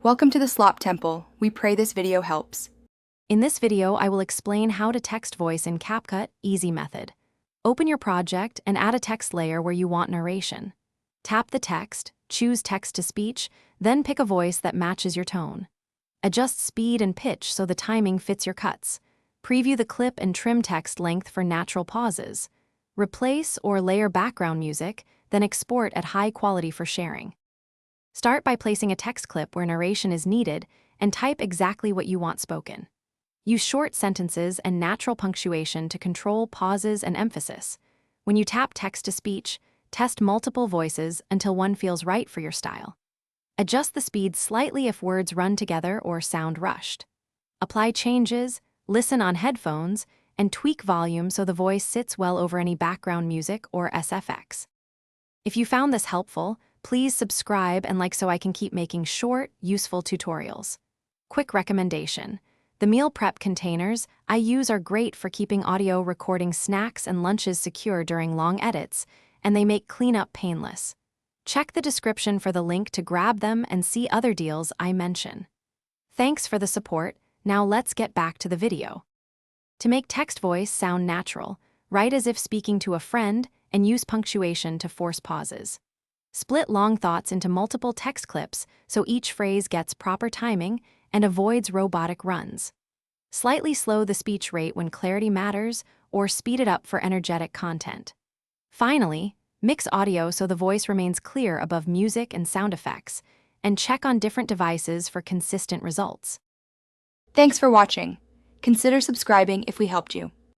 Welcome to the Slop Temple. We pray this video helps. In this video, I will explain how to text voice in Capcut Easy Method. Open your project and add a text layer where you want narration. Tap the text, choose text-to-speech, then pick a voice that matches your tone. Adjust speed and pitch so the timing fits your cuts. Preview the clip and trim text length for natural pauses. Replace or layer background music, then export at high quality for sharing. Start by placing a text clip where narration is needed and type exactly what you want spoken. Use short sentences and natural punctuation to control pauses and emphasis. When you tap text-to-speech, test multiple voices until one feels right for your style. Adjust the speed slightly if words run together or sound rushed. Apply changes, listen on headphones, and tweak volume so the voice sits well over any background music or SFX. If you found this helpful, please subscribe and like so I can keep making short, useful tutorials. Quick recommendation: the meal prep containers I use are great for keeping audio recording snacks and lunches secure during long edits, and they make cleanup painless. Check the description for the link to grab them and see other deals I mention. Thanks for the support. Now let's get back to the video. To make text voice sound natural, write as if speaking to a friend and use punctuation to force pauses. Split long thoughts into multiple text clips so each phrase gets proper timing and avoids robotic runs. Slightly slow the speech rate when clarity matters, or speed it up for energetic content. Finally, mix audio so the voice remains clear above music and sound effects, and check on different devices for consistent results. Thanks for watching. Consider subscribing if we helped you.